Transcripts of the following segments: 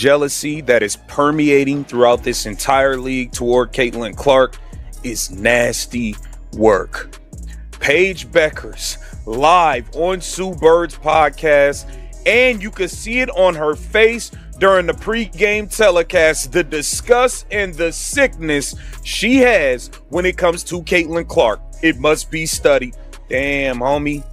Jealousy that is permeating throughout this entire league toward Caitlin Clark is nasty work. Paige Bueckers live on Sue Bird's podcast, and you can see it on her face during the pregame telecast, the disgust and the sickness she has when it comes to Caitlin Clark. It must be studied. Damn, homie.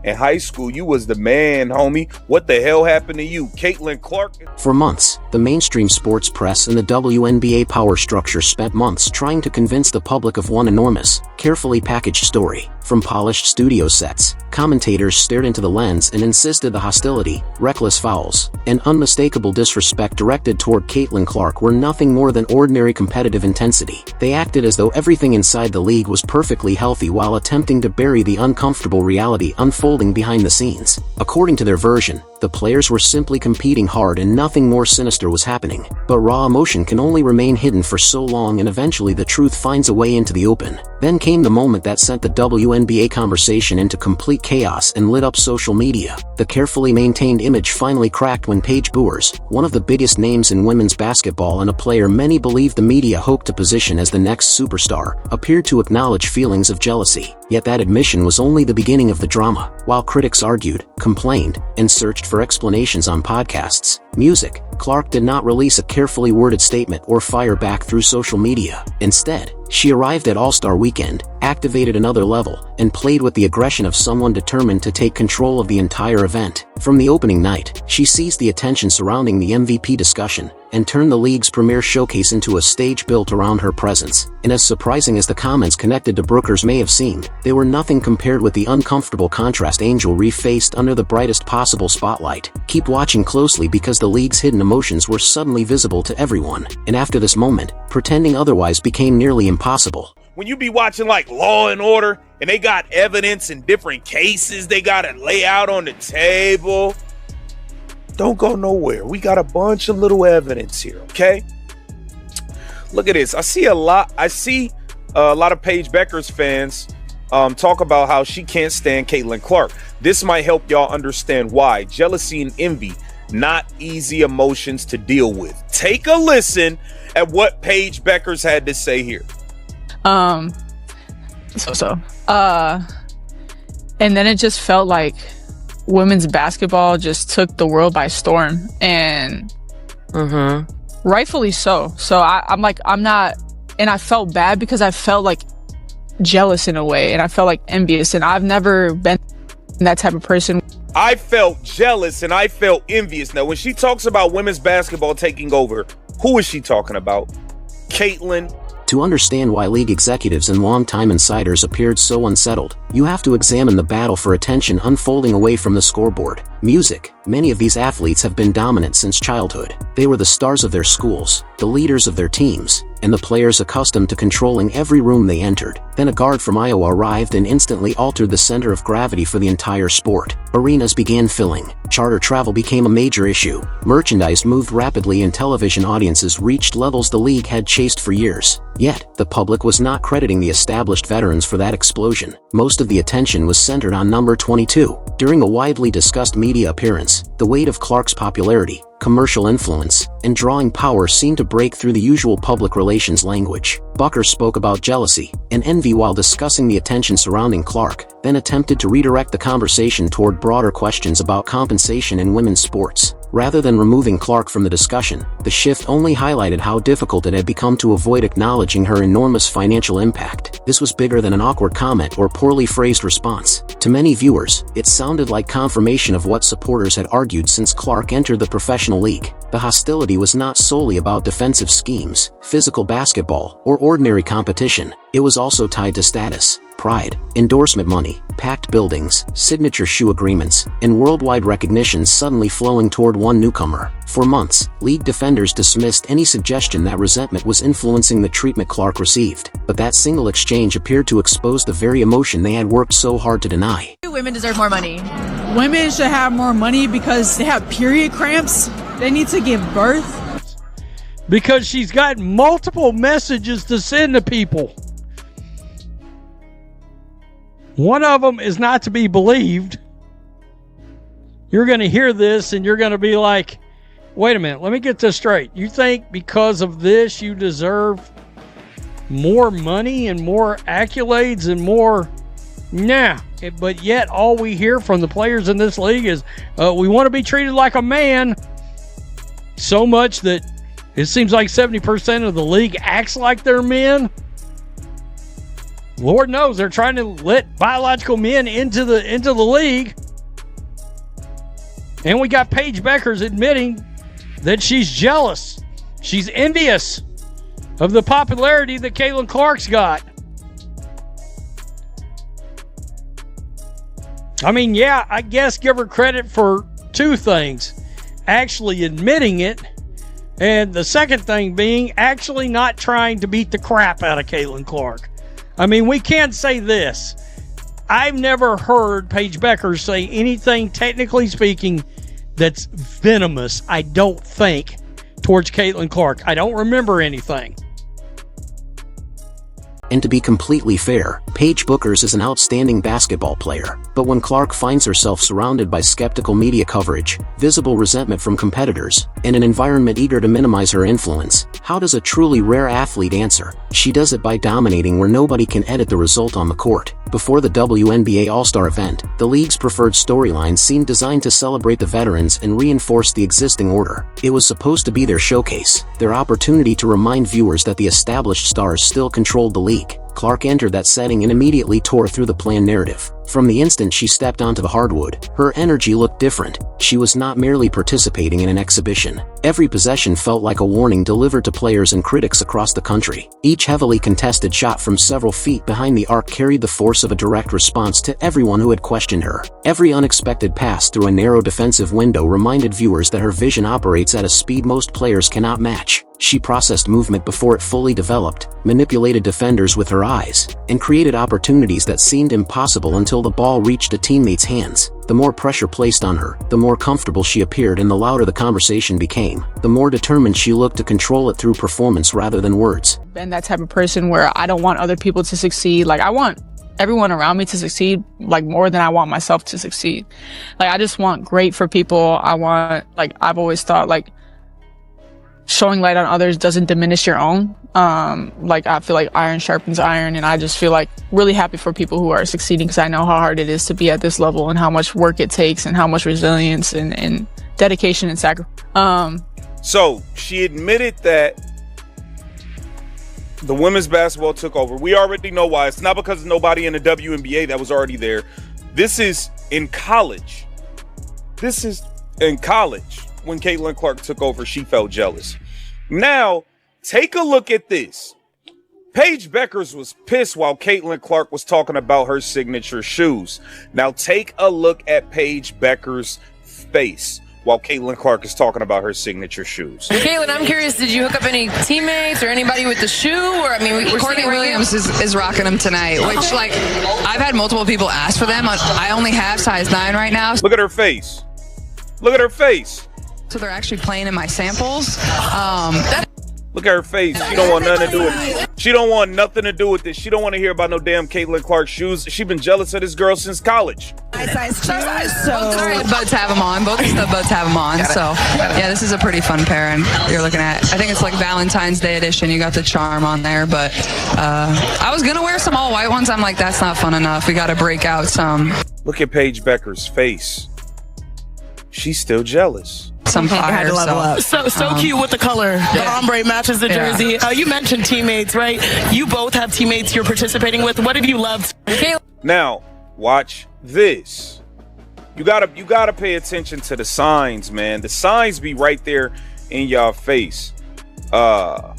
In high school, you was the man, homie. What the hell happened to you? Caitlin Clark? For months, the mainstream sports press and the WNBA power structure spent months trying to convince the public of one enormous, carefully packaged story. From polished studio sets, commentators stared into the lens and insisted the hostility, reckless fouls, and unmistakable disrespect directed toward Caitlin Clark were nothing more than ordinary competitive intensity. They acted as though everything inside the league was perfectly healthy while attempting to bury the uncomfortable reality unfolding behind the scenes. According to their version, the players were simply competing hard and nothing more sinister was happening. But raw emotion can only remain hidden for so long, and eventually the truth finds a way into the open. Then came the moment that sent the WNBA conversation into complete chaos and lit up social media. The carefully maintained image finally cracked when Paige Bueckers, one of the biggest names in women's basketball and a player many believe the media hoped to position as the next superstar, appeared to acknowledge feelings of jealousy. Yet that admission was only the beginning of the drama. While critics argued, complained, and searched for explanations on podcasts, music, Clark did not release a carefully worded statement or fire back through social media. Instead, she arrived at All-Star Weekend, activated another level, and played with the aggression of someone determined to take control of the entire event. From the opening night, she seized the attention surrounding the MVP discussion and turned the league's premier showcase into a stage built around her presence. And as surprising as the comments connected to Bueckers may have seemed, they were nothing compared with the uncomfortable contrast Angel Reese faced under the brightest possible spotlight. Keep watching closely because the league's hidden emotions were suddenly visible to everyone. And after this moment, pretending otherwise became nearly impossible. When you be watching like Law and Order and they got evidence in different cases they got to lay out on the table, don't go nowhere. We got a bunch of little evidence here, okay? Look at this. I see a lot of Paige Bueckers fans talk about how she can't stand Caitlin Clark. This might help y'all understand why. Jealousy and envy, not easy emotions to deal with. Take a listen at what Paige Bueckers had to say here. And then it just felt like women's basketball just took the world by storm, and rightfully so. So I'm not, and I felt bad because I felt like jealous in a way, and I felt like envious, and I've never been that type of person. I felt jealous and I felt envious. Now, when she talks about women's basketball taking over, who is she talking about? Caitlin. To understand why league executives and longtime insiders appeared so unsettled, you have to examine the battle for attention unfolding away from the scoreboard. Music. Many of these athletes have been dominant since childhood. They were the stars of their schools, the leaders of their teams, and the players accustomed to controlling every room they entered. Then a guard from Iowa arrived and instantly altered the center of gravity for the entire sport. Arenas began filling. Charter travel became a major issue. Merchandise moved rapidly and television audiences reached levels the league had chased for years. Yet, the public was not crediting the established veterans for that explosion. Most of the attention was centered on number 22. During a widely discussed media appearance, the weight of Clark's popularity, commercial influence, and drawing power seemed to break through the usual public relations language. Bueckers spoke about jealousy and envy while discussing the attention surrounding Clark, then attempted to redirect the conversation toward broader questions about compensation in women's sports. Rather than removing Clark from the discussion, the shift only highlighted how difficult it had become to avoid acknowledging her enormous financial impact. This was bigger than an awkward comment or poorly phrased response. To many viewers, it sounded like confirmation of what supporters had argued since Clark entered the professional league. The hostility was not solely about defensive schemes, physical basketball, or ordinary competition. It was also tied to status, pride, endorsement money, packed buildings, signature shoe agreements, and worldwide recognition suddenly flowing toward one newcomer. For months, league defenders dismissed any suggestion that resentment was influencing the treatment Clark received. But that single exchange appeared to expose the very emotion they had worked so hard to deny. Women deserve more money. Women should have more money because they have period cramps. They need to give birth. Because she's got multiple messages to send to people. One of them is not to be believed. You're going to hear this and you're going to be like, wait a minute. Let me get this straight. You think because of this you deserve more money and more accolades and more? Nah. But yet all we hear from the players in this league is we want to be treated like a man, so much that it seems like 70% of the league acts like they're men. Lord knows they're trying to let biological men into the league. And we got Paige Bueckers admitting that she's jealous. She's envious of the popularity that Caitlin Clark's got. I mean, yeah, I guess give her credit for two things. Actually admitting it, and the second thing being actually not trying to beat the crap out of Caitlin Clark. I mean, we can't say this. I've never heard Paige Bueckers say anything, technically speaking, that's venomous, I don't think, towards Caitlin Clark. I don't remember anything. And to be completely fair, Paige Bueckers is an outstanding basketball player, but when Clark finds herself surrounded by skeptical media coverage, visible resentment from competitors, and an environment eager to minimize her influence, how does a truly rare athlete answer? She does it by dominating where nobody can edit the result on the court. Before the WNBA All-Star event, the league's preferred storyline seemed designed to celebrate the veterans and reinforce the existing order. It was supposed to be their showcase, their opportunity to remind viewers that the established stars still controlled the league. Clark entered that setting and immediately tore through the planned narrative. From the instant she stepped onto the hardwood, her energy looked different. She was not merely participating in an exhibition. Every possession felt like a warning delivered to players and critics across the country. Each heavily contested shot from several feet behind the arc carried the force of a direct response to everyone who had questioned her. Every unexpected pass through a narrow defensive window reminded viewers that her vision operates at a speed most players cannot match. She processed movement before it fully developed, manipulated defenders with her eyes, and created opportunities that seemed impossible until the ball reached a teammate's hands. The more pressure placed on her, the more comfortable she appeared and the louder the conversation became. The more determined she looked to control it through performance rather than words. Been that type of person where I don't want other people to succeed. Like, I want everyone around me to succeed, like, more than I want myself to succeed. Like, I just want great for people. I want, like, I've always thought, like, showing light on others doesn't diminish your own. Like, I feel like iron sharpens iron, and I just feel like really happy for people who are succeeding, because I know how hard it is to be at this level and how much work it takes and how much resilience and dedication and sacrifice. So she admitted that the women's basketball took over. We already know why. It's not because of nobody in the WNBA that was already there. This is in college. When Caitlin Clark took over, she felt jealous. Now, take a look at this. Paige Bueckers was pissed while Caitlin Clark was talking about her signature shoes. Now, take a look at Paige Bueckers' face while Caitlin Clark is talking about her signature shoes. Caitlin, I'm curious, did you hook up any teammates or anybody with the shoe? Or, I mean, Courtney Williams is rocking them tonight, which, like, I've had multiple people ask for them. I only have size 9 right now. Look at her face. Look at her face. So they're actually playing in my samples. Look at her face. She don't want nothing to do with it. She don't want nothing to do with this. She don't want to hear about no damn Caitlin Clark shoes. She been jealous of this girl since college. Both boats have them on. Both the boats have them on. So, yeah, this is a pretty fun pair. And you're looking at, I think it's like Valentine's Day edition. You got the charm on there. But I was going to wear some all white ones. I'm like, that's not fun enough. We got to break out some. Look at Paige Bueckers' face. She's still jealous. Some fire, so cute with the color. The ombre matches the jersey. You mentioned teammates, right? You both have teammates you're participating with. What have you loved? Now, watch this. You gotta pay attention to the signs, man. The signs be right there in y'all face. The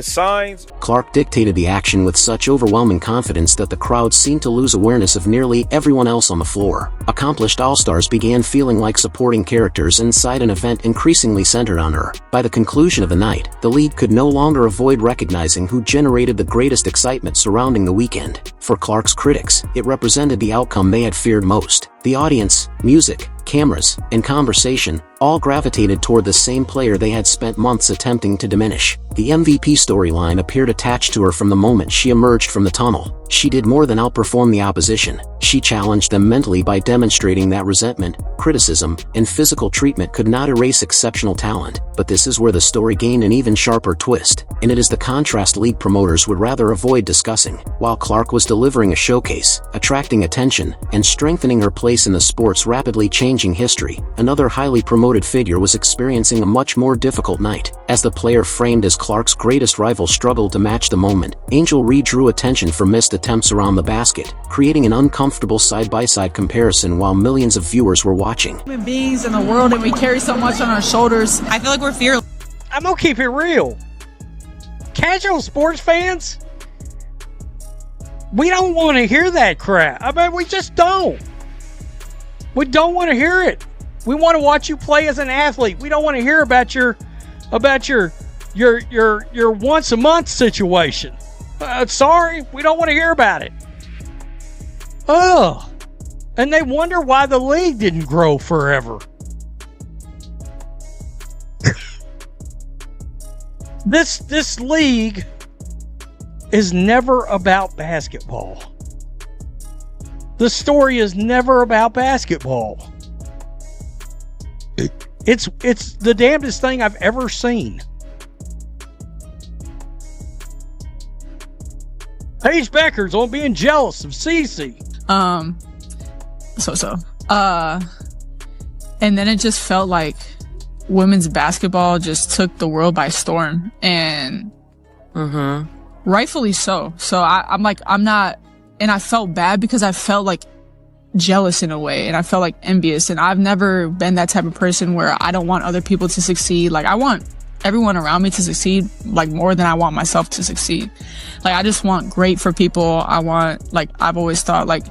signs. Clark dictated the action with such overwhelming confidence that the crowd seemed to lose awareness of nearly everyone else on the floor. Accomplished all-stars began feeling like supporting characters inside an event increasingly centered on her. By the conclusion of the night, the league could no longer avoid recognizing who generated the greatest excitement surrounding the weekend. For Clark's critics, it represented the outcome they had feared most. The audience, music, cameras, and conversation all gravitated toward the same player they had spent months attempting to diminish. The MVP storyline appeared attached to her from the moment she emerged from the tunnel. She did more than outperform the opposition. She challenged them mentally by demonstrating that resentment, criticism, and physical treatment could not erase exceptional talent. But this is where the story gained an even sharper twist, and it is the contrast league promoters would rather avoid discussing. While Clark was delivering a showcase, attracting attention, and strengthening her place in the sport's rapidly changing history, another highly promoted figure was experiencing a much more difficult night. As the player framed as Clark's greatest rival struggled to match the moment, Angel Reese drew attention for missed attempts around the basket, creating an uncomfortable side-by-side comparison while millions of viewers were watching. Human beings in the world, and we carry so much on our shoulders. I feel like we're fearless. I'm gonna keep it real. Casual sports fans, we don't want to hear that crap. I mean, we just don't. We don't want to hear it. We want to watch you play as an athlete. We don't want to hear about your once a month situation. Sorry, we don't want to hear about it. Oh, and they wonder why the league didn't grow forever. This league is never about basketball. The story is never about basketball. It's the damnedest thing I've ever seen. Paige Bueckers on being jealous of Cece. And then it just felt like women's basketball just took the world by storm, and rightfully so. So I'm not, and I felt bad because I felt like jealous in a way, and I felt like envious, and I've never been that type of person where I don't want other people to succeed. Like, I want everyone around me to succeed, like, more than I want myself to succeed. Like, I just want great for people. I want, like, I've always thought, like,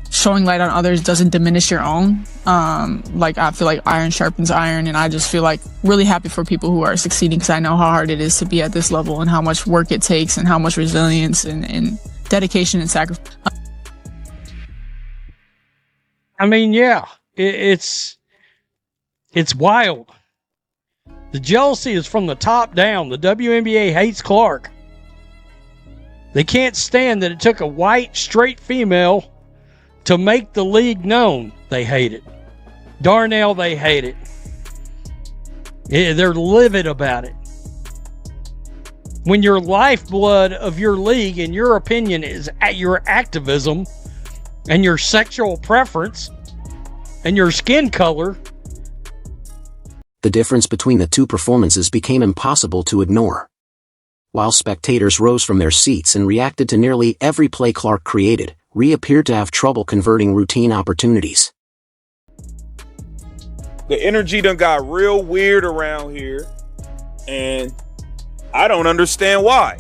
showing light on others doesn't diminish your own. Like, I feel like iron sharpens iron, and I just feel like really happy for people who are succeeding, because I know how hard it is to be at this level and how much work it takes and how much resilience and dedication and sacrifice. I mean, yeah, it's wild. The jealousy is from the top down. The WNBA hates Clark. They can't stand that it took a white, straight female to make the league known. They hate it. Darnell, they hate it. They're livid about it. When your lifeblood of your league and your opinion is at your activism and your sexual preference and your skin color. The difference between the two performances became impossible to ignore. While spectators rose from their seats and reacted to nearly every play Clark created, Reese appeared to have trouble converting routine opportunities. The energy done got real weird around here, and I don't understand why.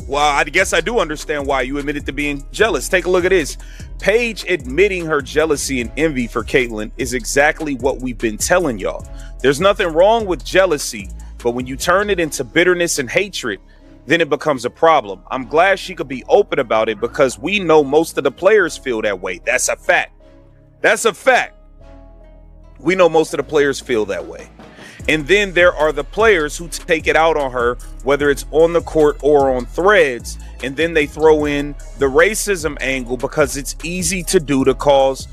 Well, I guess I do understand why. You admitted to being jealous. Take a look at this. Paige admitting her jealousy and envy for Caitlin is exactly what we've been telling y'all. There's nothing wrong with jealousy, but when you turn it into bitterness and hatred, then it becomes a problem. I'm glad she could be open about it, because we know most of the players feel that way. That's a fact. That's a fact. We know most of the players feel that way. And then there are the players who take it out on her, whether it's on the court or on threads, and then they throw in the racism angle because it's easy to do because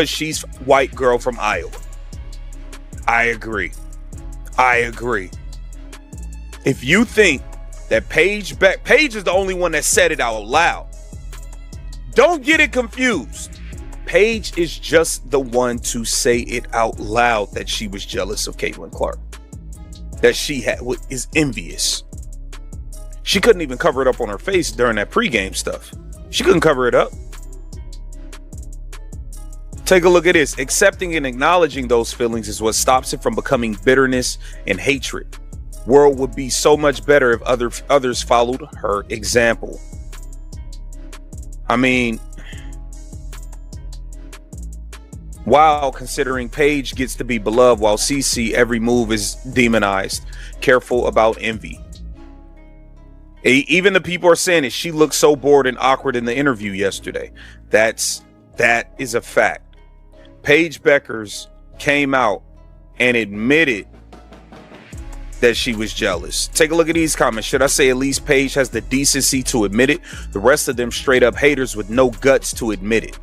she's white girl from Iowa. I agree. If you think that Paige is the only one that said it out loud, don't get it confused. Paige is just the one to say it out loud that she was jealous of Caitlin Clark, that she is envious. She couldn't even cover it up on her face during that pregame stuff. She couldn't cover it up. Take a look at this. Accepting and acknowledging those feelings is what stops it from becoming bitterness and hatred. World would be so much better if others followed her example. I mean, wow, considering Paige gets to be beloved while CC every move is demonized. Careful about envy. Even the people are saying it. She looked so bored and awkward in the interview yesterday. That is a fact. Paige Bueckers came out and admitted that she was jealous. Take a look at these comments. Should I say at least Paige has the decency to admit it? The rest of them straight up haters with no guts to admit it.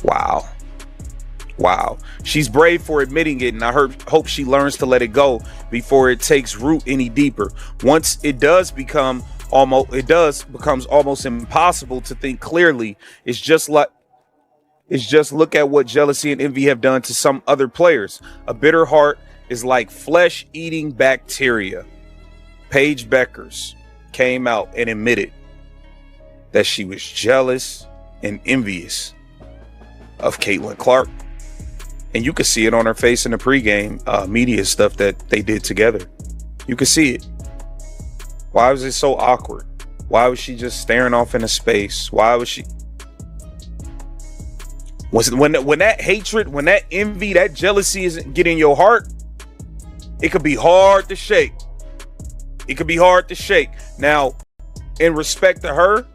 Wow. Wow. She's brave for admitting it, and I hope she learns to let it go before it takes root any deeper. Once it does becomes almost impossible to think clearly. It's just look at what jealousy and envy have done to some other players. A bitter heart is like flesh-eating bacteria. Paige Bueckers came out and admitted that she was jealous and envious of Caitlin Clark. And you could see it on her face in the pregame media stuff that they did together. You could see it. Why was it so awkward? Why was she just staring off into space? Why was she... When that hatred, when that envy, that jealousy isn't getting your heart, it could be hard to shake. It could be hard to shake. Now, in respect to her,